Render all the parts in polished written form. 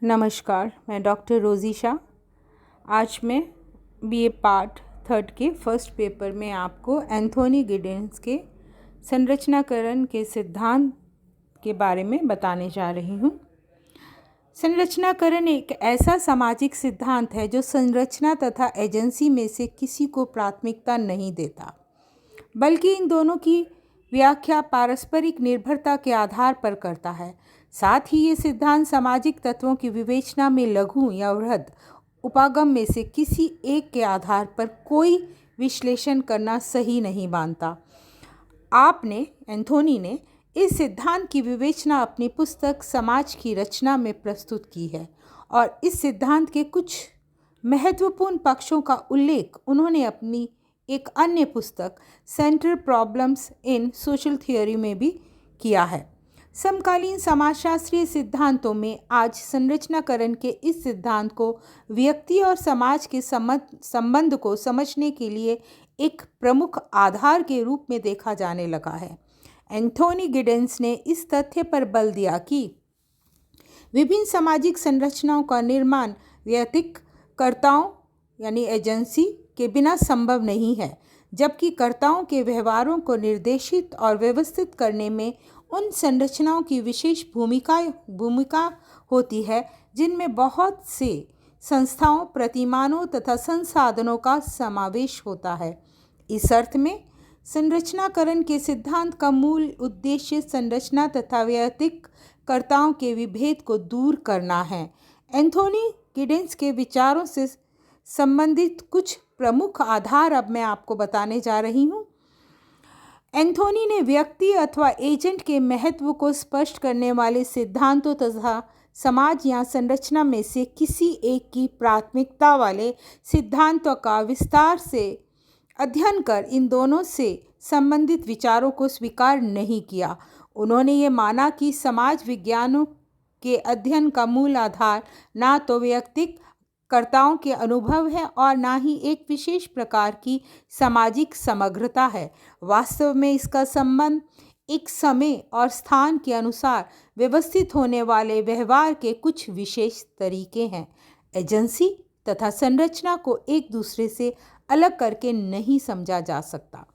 नमस्कार, मैं डॉक्टर रोज़ी शाह। आज मैं बीए पार्ट 3 के फर्स्ट पेपर में आपको एंथोनी गिडेंस के संरचनाकरण के सिद्धांत के बारे में बताने जा रही हूँ। संरचनाकरण एक ऐसा सामाजिक सिद्धांत है जो संरचना तथा एजेंसी में से किसी को प्राथमिकता नहीं देता, बल्कि इन दोनों की व्याख्या पारस्परिक निर्भरता के आधार पर करता है। साथ ही ये सिद्धांत सामाजिक तत्वों की विवेचना में लघु या वृहद उपागम में से किसी एक के आधार पर कोई विश्लेषण करना सही नहीं मानता। एंथोनी ने इस सिद्धांत की विवेचना अपनी पुस्तक समाज की रचना में प्रस्तुत की है और इस सिद्धांत के कुछ महत्वपूर्ण पक्षों का उल्लेख उन्होंने अपनी एक अन्य पुस्तक central problems in social theory में भी किया है। समकालीन समाजशास्त्रीय सिद्धांतों में आज संरचनाकरण के इस सिद्धांत को व्यक्ति और समाज के संबंध को समझने के लिए एक प्रमुख आधार के रूप में देखा जाने लगा है। एंथोनी गिडेंस ने इस तथ्य पर बल दिया कि विभिन्न सामाजिक संरचनाओं का निर्माण कर्ताओं यानी एजेंसी के बिना संभव नहीं है, जबकि कर्ताओं के व्यवहारों को निर्देशित और व्यवस्थित करने में उन संरचनाओं की विशेष भूमिका होती है जिनमें बहुत से संस्थाओं, प्रतिमानों तथा संसाधनों का समावेश होता है। इस अर्थ में संरचनाकरण के सिद्धांत का मूल उद्देश्य संरचना तथा कर्ताओं के विभेद को दूर करना है। एंथोनी गिडेंस के विचारों से संबंधित कुछ प्रमुख आधार अब मैं आपको बताने जा रही हूँ। एंथोनी ने व्यक्ति अथवा एजेंट के महत्व को स्पष्ट करने वाले सिद्धांतों तथा समाज या संरचना में से किसी एक की प्राथमिकता वाले सिद्धांतों का विस्तार से अध्ययन कर इन दोनों से संबंधित विचारों को स्वीकार नहीं किया। उन्होंने ये माना कि समाज विज्ञानों के अध्ययन का मूल आधार ना तो व्यक्तिगत कर्ताओं के अनुभव है और ना ही एक विशेष प्रकार की सामाजिक समग्रता है। वास्तव में इसका संबंध एक समय और स्थान के अनुसार व्यवस्थित होने वाले व्यवहार के कुछ विशेष तरीके हैं। एजेंसी तथा संरचना को एक दूसरे से अलग करके नहीं समझा जा सकता।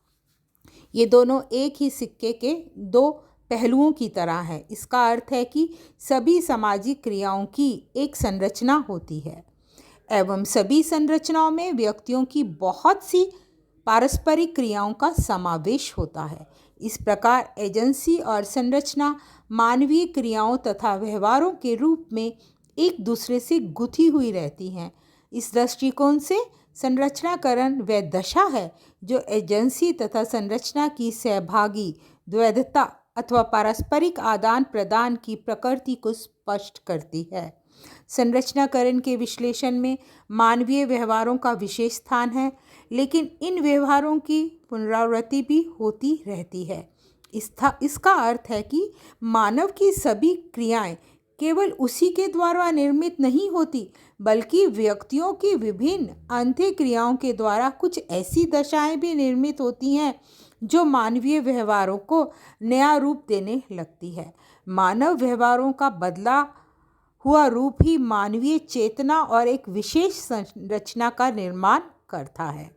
ये दोनों एक ही सिक्के के दो पहलुओं की तरह है। इसका अर्थ है कि सभी सामाजिक क्रियाओं की एक संरचना होती है एवं सभी संरचनाओं में व्यक्तियों की बहुत सी पारस्परिक क्रियाओं का समावेश होता है। इस प्रकार एजेंसी और संरचना मानवीय क्रियाओं तथा व्यवहारों के रूप में एक दूसरे से गुथी हुई रहती हैं। इस दृष्टिकोण से संरचनाकरण वह दशा है जो एजेंसी तथा संरचना की सहभागी द्वैधता अथवा पारस्परिक आदान प्रदान की प्रकृति को स्पष्ट करती है। संरचनाकरण के विश्लेषण में मानवीय व्यवहारों का विशेष स्थान है, लेकिन इन व्यवहारों की पुनरावृत्ति भी होती रहती है। इसका अर्थ है कि मानव की सभी क्रियाएं केवल उसी के द्वारा निर्मित नहीं होती, बल्कि व्यक्तियों की विभिन्न अंत्य क्रियाओं के द्वारा कुछ ऐसी दशाएं भी निर्मित होती हैं जो मानवीय व्यवहारों को नया रूप देने लगती है। मानव व्यवहारों का बदला हुआ रूप ही मानवीय चेतना और एक विशेष संरचना का निर्माण करता है।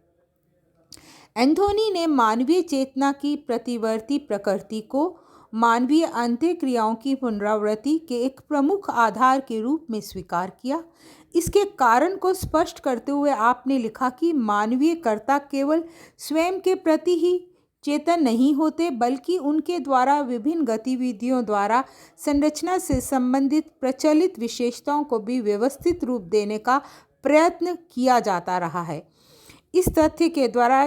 एंथोनी ने मानवीय चेतना की प्रतिवर्ती प्रकृति को मानवीय अंत्य क्रियाओं की पुनरावृत्ति के एक प्रमुख आधार के रूप में स्वीकार किया। इसके कारण को स्पष्ट करते हुए आपने लिखा कि मानवीय कर्ता केवल स्वयं के प्रति ही चेतन नहीं होते, बल्कि उनके द्वारा विभिन्न गतिविधियों द्वारा संरचना से संबंधित प्रचलित विशेषताओं को भी व्यवस्थित रूप देने का प्रयत्न किया जाता रहा है। इस तथ्य के द्वारा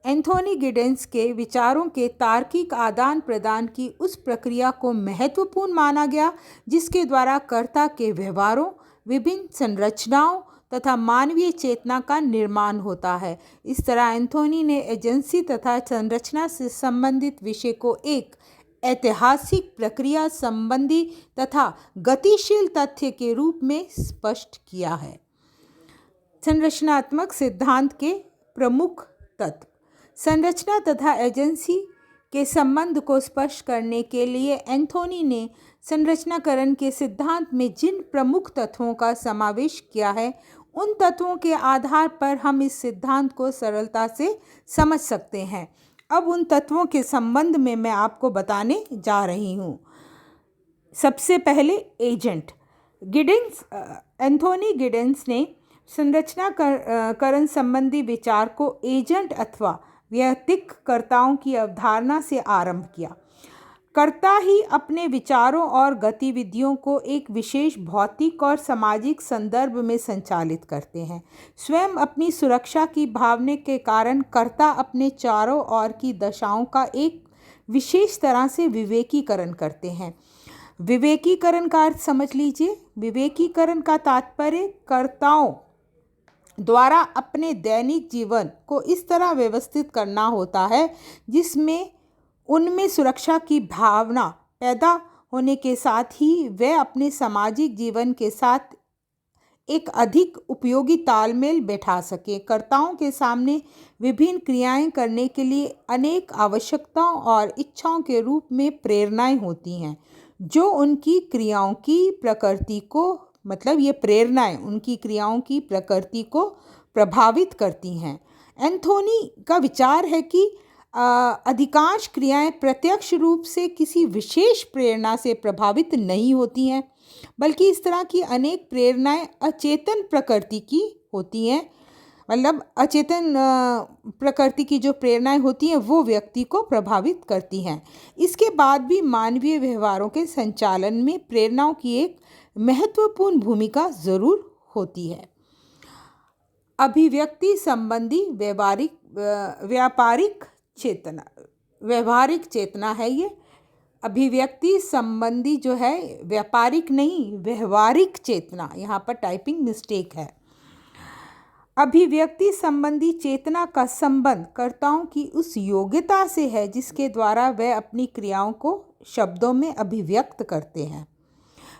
एंथोनी गिडेंस के विचारों के तार्किक आदान प्रदान की उस प्रक्रिया को महत्वपूर्ण माना गया जिसके द्वारा कर्ता के व्यवहारों, विभिन्न संरचनाओं तथा मानवीय चेतना का निर्माण होता है। इस तरह एंथोनी ने एजेंसी तथा संरचना से संबंधित विषय को एक ऐतिहासिक प्रक्रिया संबंधी तथा गतिशील तथ्य के रूप में स्पष्ट किया है। संरचनात्मक सिद्धांत के प्रमुख तत्व। संरचना तथा एजेंसी के संबंध को स्पष्ट करने के लिए एंथोनी ने संरचनाकरण के सिद्धांत में जिन प्रमुख तत्वों का समावेश किया है, उन तत्वों के आधार पर हम इस सिद्धांत को सरलता से समझ सकते हैं। अब उन तत्वों के संबंध में मैं आपको बताने जा रही हूँ। सबसे पहले एजेंट। एंथोनी गिडेंस ने संरचनाकरण संबंधी विचार को एजेंट अथवा व्यक्तिक कर्ताओं की अवधारणा से आरंभ किया। कर्ता ही अपने विचारों और गतिविधियों को एक विशेष भौतिक और सामाजिक संदर्भ में संचालित करते हैं। स्वयं अपनी सुरक्षा की भावना के कारण कर्ता अपने चारों ओर की दशाओं का एक विशेष तरह से विवेकीकरण करते हैं। विवेकीकरण का अर्थ समझ लीजिए। विवेकीकरण का तात्पर्य कर्ताओं द्वारा अपने दैनिक जीवन को इस तरह व्यवस्थित करना होता है जिसमें उनमें सुरक्षा की भावना पैदा होने के साथ ही वे अपने सामाजिक जीवन के साथ एक अधिक उपयोगी तालमेल बैठा सके। कर्ताओं के सामने विभिन्न क्रियाएं करने के लिए अनेक आवश्यकताओं और इच्छाओं के रूप में प्रेरणाएं होती हैं, जो उनकी क्रियाओं की प्रकृति को ये प्रेरणाएं उनकी क्रियाओं की प्रकृति को प्रभावित करती हैं। एंथोनी का विचार है कि अधिकांश क्रियाएं प्रत्यक्ष रूप से किसी विशेष प्रेरणा से प्रभावित नहीं होती हैं, बल्कि इस तरह की अनेक प्रेरणाएं अचेतन प्रकृति की होती हैं। अचेतन प्रकृति की जो प्रेरणाएं होती हैं वो व्यक्ति को प्रभावित करती हैं। इसके बाद भी मानवीय व्यवहारों के संचालन में प्रेरणाओं की एक महत्वपूर्ण भूमिका जरूर होती है। अभिव्यक्ति संबंधी व्यापारिक चेतना है ये। अभिव्यक्ति संबंधी जो है व्यापारिक नहीं, व्यवहारिक चेतना, यहाँ पर टाइपिंग मिस्टेक है। अभिव्यक्ति संबंधी चेतना का संबंध कर्ताओं की उस योग्यता से है जिसके द्वारा वे अपनी क्रियाओं को शब्दों में अभिव्यक्त करते हैं।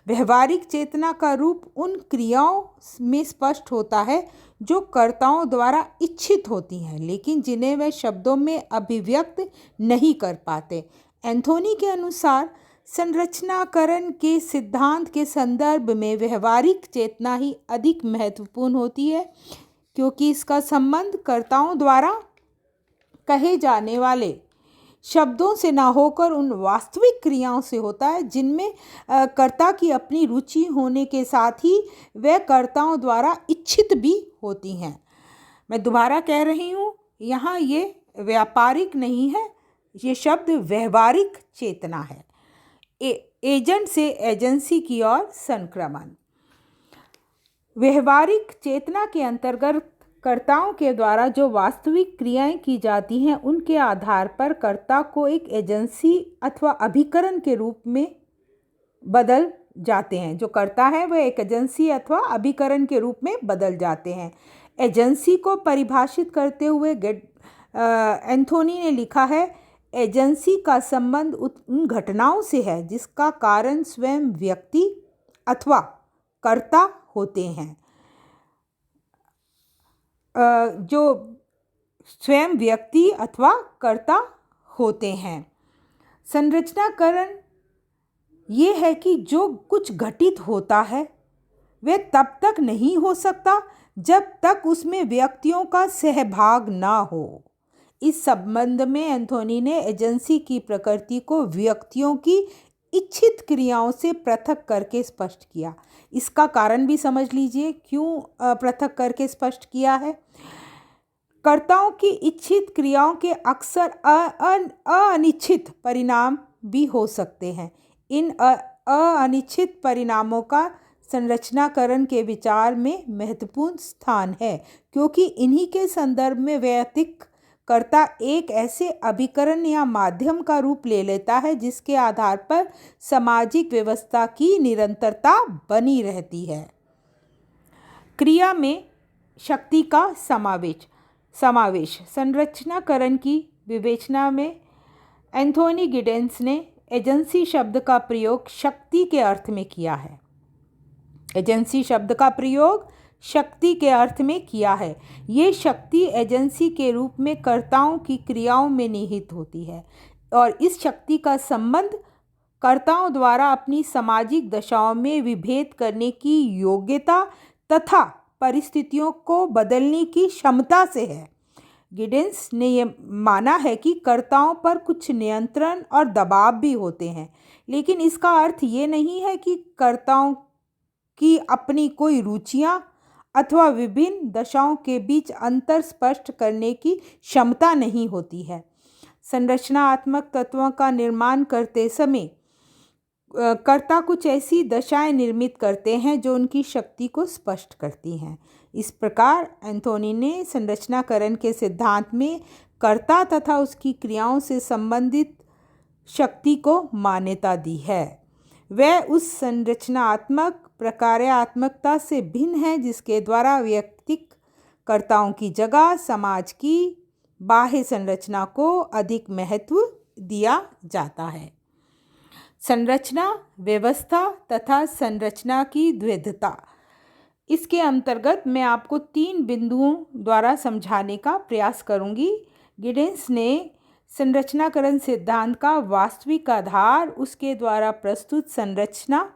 व्यवहारिक चेतना का रूप उन क्रियाओं में स्पष्ट होता है जो कर्ताओं द्वारा इच्छित होती हैं, लेकिन जिन्हें वे शब्दों में अभिव्यक्त नहीं कर पाते। एंथोनी के अनुसार संरचनाकरण के सिद्धांत के संदर्भ में व्यवहारिक चेतना ही अधिक महत्वपूर्ण होती है, क्योंकि इसका संबंध कर्ताओं द्वारा कहे जाने वाले शब्दों से ना होकर उन वास्तविक क्रियाओं से होता है जिनमें कर्ता की अपनी रुचि होने के साथ ही वे कर्ताओं द्वारा इच्छित भी होती हैं। मैं दोबारा कह रही हूँ, यहाँ ये व्यापारिक नहीं है, ये शब्द व्यवहारिक चेतना है। एजेंट से एजेंसी की ओर संक्रमण। व्यवहारिक चेतना के अंतर्गत कर्ताओं के द्वारा जो वास्तविक क्रियाएं की जाती हैं उनके आधार पर कर्ता को एक एजेंसी अथवा अभिकरण के रूप में बदल जाते हैं। जो कर्ता है वह एक एजेंसी अथवा अभिकरण के रूप में बदल जाते हैं। एजेंसी को परिभाषित करते हुए एंथोनी ने लिखा है, एजेंसी का संबंध उन घटनाओं से है जिसका कारण स्वयं व्यक्ति अथवा कर्ता होते हैं। जो स्वयं व्यक्ति अथवा कर्ता होते हैं। संरचनाकरण ये है कि जो कुछ घटित होता है वह तब तक नहीं हो सकता जब तक उसमें व्यक्तियों का सहभाग ना हो। इस संबंध में एंथोनी ने एजेंसी की प्रकृति को व्यक्तियों की इच्छित क्रियाओं से पृथक करके स्पष्ट किया। इसका कारण भी समझ लीजिए क्यों पृथक करके स्पष्ट किया है। कर्ताओं की इच्छित क्रियाओं के अक्सर अनिश्चित परिणाम भी हो सकते हैं। इन अनिश्चित परिणामों का संरचनाकरण के विचार में महत्वपूर्ण स्थान है, क्योंकि इन्हीं के संदर्भ में वैयक्तिक कर्ता एक ऐसे अभिकरण या माध्यम का रूप ले लेता है जिसके आधार पर सामाजिक व्यवस्था की निरंतरता बनी रहती है। क्रिया में शक्ति का समावेश। संरचनाकरण की विवेचना में एंथोनी गिडेंस ने एजेंसी शब्द का प्रयोग शक्ति के अर्थ में किया है। एजेंसी शब्द का प्रयोग शक्ति के अर्थ में किया है। ये शक्ति एजेंसी के रूप में कर्ताओं की क्रियाओं में निहित होती है। और इस शक्ति का संबंध कर्ताओं द्वारा अपनी सामाजिक दशाओं में विभेद करने की योग्यता तथा परिस्थितियों को बदलने की क्षमता से है। गिडेंस ने यह माना है कि कर्ताओं पर कुछ नियंत्रण और दबाव भी होते हैं, लेकिन इसका अर्थ ये नहीं है कि कर्ताओं की अपनी कोई रुचियां अथवा विभिन्न दशाओं के बीच अंतर स्पष्ट करने की क्षमता नहीं होती है। संरचनात्मक तत्वों का निर्माण करते समय कर्ता कुछ ऐसी दशाएं निर्मित करते हैं जो उनकी शक्ति को स्पष्ट करती हैं। इस प्रकार एंथोनी ने संरचनाकरण के सिद्धांत में कर्ता तथा उसकी क्रियाओं से संबंधित शक्ति को मान्यता दी है। वह उस संरचनात्मक प्रकार्यात्मकता से भिन्न है जिसके द्वारा व्यक्तिक कर्ताओं की जगह समाज की बाह्य संरचना को अधिक महत्व दिया जाता है। संरचना, व्यवस्था तथा संरचना की द्वैधता। इसके अंतर्गत मैं आपको 3 बिंदुओं द्वारा समझाने का प्रयास करूंगी। गिडेंस ने संरचनाकरण सिद्धांत का वास्तविक आधार उसके द्वारा प्रस्तुत संरचना,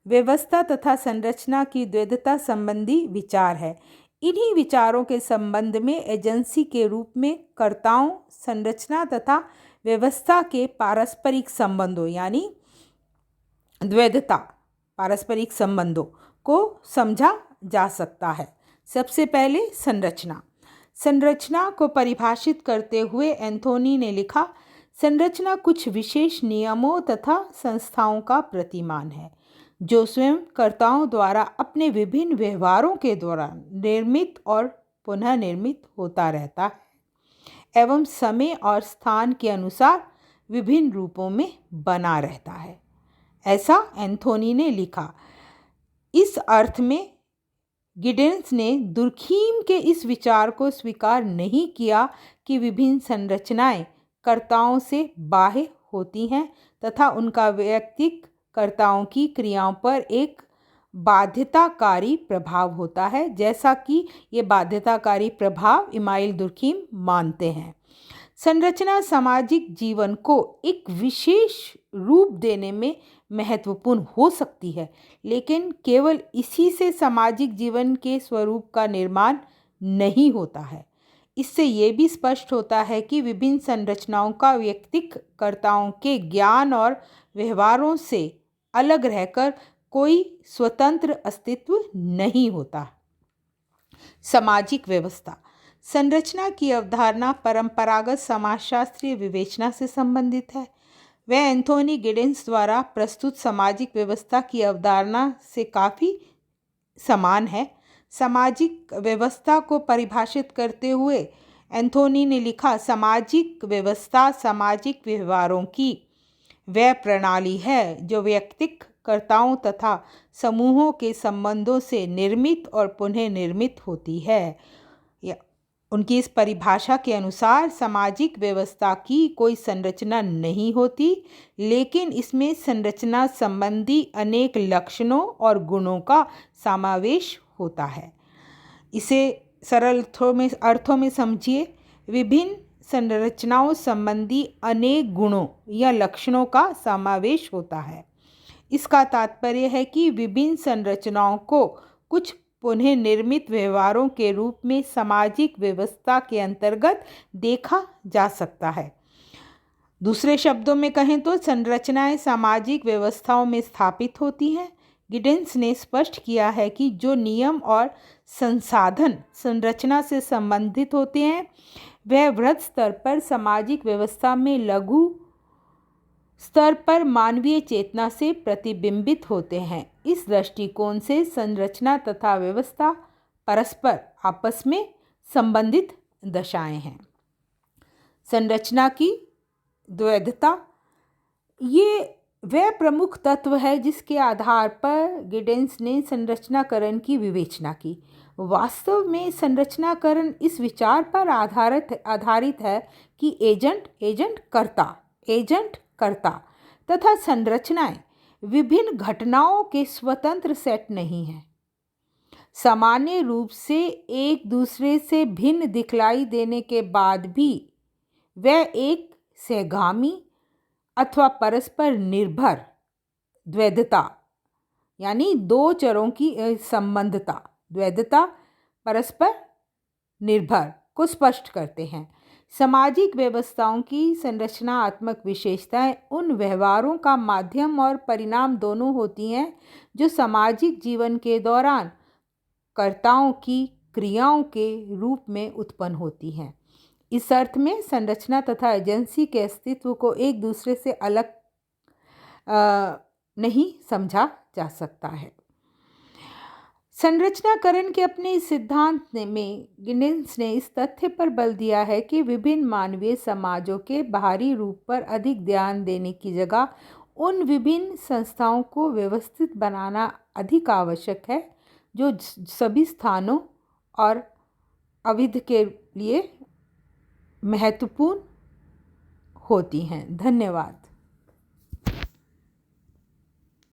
व्यवस्था तथा संरचना की द्वैधता संबंधी विचार है। इन्हीं विचारों के संबंध में एजेंसी के रूप में कर्ताओं, संरचना तथा व्यवस्था के पारस्परिक संबंधों यानी द्वैधता पारस्परिक संबंधों को समझा जा सकता है। सबसे पहले संरचना को परिभाषित करते हुए एंथोनी ने लिखा, संरचना कुछ विशेष नियमों तथा संस्थाओं का प्रतिमान है जो स्वयं कर्ताओं द्वारा अपने विभिन्न व्यवहारों के दौरान निर्मित और पुनः निर्मित होता रहता है एवं समय और स्थान के अनुसार विभिन्न रूपों में बना रहता है। ऐसा एंथोनी ने लिखा। इस अर्थ में गिडेंस ने दुर्खीम के इस विचार को स्वीकार नहीं किया कि विभिन्न संरचनाएं कर्ताओं से बाह्य होती हैं तथा उनका व्यक्तिक कर्ताओं की क्रियाओं पर एक बाध्यताकारी प्रभाव होता है, जैसा कि ये बाध्यताकारी प्रभाव इमाइल दुर्खीम मानते हैं। संरचना सामाजिक जीवन को एक विशेष रूप देने में महत्वपूर्ण हो सकती है, लेकिन केवल इसी से सामाजिक जीवन के स्वरूप का निर्माण नहीं होता है। इससे ये भी स्पष्ट होता है कि विभिन्न संरचनाओं का व्यक्तिक कर्ताओं के ज्ञान और व्यवहारों से अलग रहकर कोई स्वतंत्र अस्तित्व नहीं होता। सामाजिक व्यवस्था। संरचना की अवधारणा परंपरागत समाजशास्त्रीय विवेचना से संबंधित है। वह एंथोनी गिडेंस द्वारा प्रस्तुत सामाजिक व्यवस्था की अवधारणा से काफ़ी समान है। सामाजिक व्यवस्था को परिभाषित करते हुए एंथोनी ने लिखा, सामाजिक व्यवस्था सामाजिक व्यवहारों की वह प्रणाली है जो व्यक्तिक कर्ताओं तथा समूहों के संबंधों से निर्मित और पुनः निर्मित होती है। उनकी इस परिभाषा के अनुसार सामाजिक व्यवस्था की कोई संरचना नहीं होती, लेकिन इसमें संरचना संबंधी अनेक लक्षणों और गुणों का समावेश होता है। इसे सरल अर्थों में समझिए। विभिन्न संरचनाओं संबंधी अनेक गुणों या लक्षणों का समावेश होता है। इसका तात्पर्य है कि विभिन्न संरचनाओं को कुछ पुनः निर्मित व्यवहारों के रूप में सामाजिक व्यवस्था के अंतर्गत देखा जा सकता है। दूसरे शब्दों में कहें तो संरचनाएं सामाजिक व्यवस्थाओं में स्थापित होती हैं। गिडेंस ने स्पष्ट किया है कि जो नियम और संसाधन संरचना से संबंधित होते हैं वह वृहद स्तर पर सामाजिक व्यवस्था में लघु स्तर पर मानवीय चेतना से प्रतिबिंबित होते हैं। इस दृष्टिकोण से संरचना तथा व्यवस्था परस्पर आपस में संबंधित दशाएं हैं। संरचना की द्वैधता, ये वह प्रमुख तत्व है जिसके आधार पर गिडेंस ने संरचनाकरण की विवेचना की। वास्तव में संरचनाकरण इस विचार पर आधारित है कि एजेंट कर्ता तथा संरचनाएं विभिन्न घटनाओं के स्वतंत्र सेट नहीं हैं। सामान्य रूप से एक दूसरे से भिन्न दिखलाई देने के बाद भी वह एक सहगामी अथवा परस्पर निर्भर द्वैधता, यानी दो चरों की संबंधता, द्वैधता परस्पर निर्भर को स्पष्ट करते हैं। सामाजिक व्यवस्थाओं की संरचनात्मक विशेषताएं उन व्यवहारों का माध्यम और परिणाम दोनों होती हैं जो सामाजिक जीवन के दौरान कर्ताओं की क्रियाओं के रूप में उत्पन्न होती हैं। इस अर्थ में संरचना तथा एजेंसी के अस्तित्व को एक दूसरे से अलग नहीं समझा जा सकता है। संरचनाकरण के अपने इस सिद्धांत में गिनेस ने इस तथ्य पर बल दिया है कि विभिन्न मानवीय समाजों के बाहरी रूप पर अधिक ध्यान देने की जगह उन विभिन्न संस्थाओं को व्यवस्थित बनाना अधिक आवश्यक है जो सभी स्थानों और अविध के लिए महत्वपूर्ण होती हैं। धन्यवाद।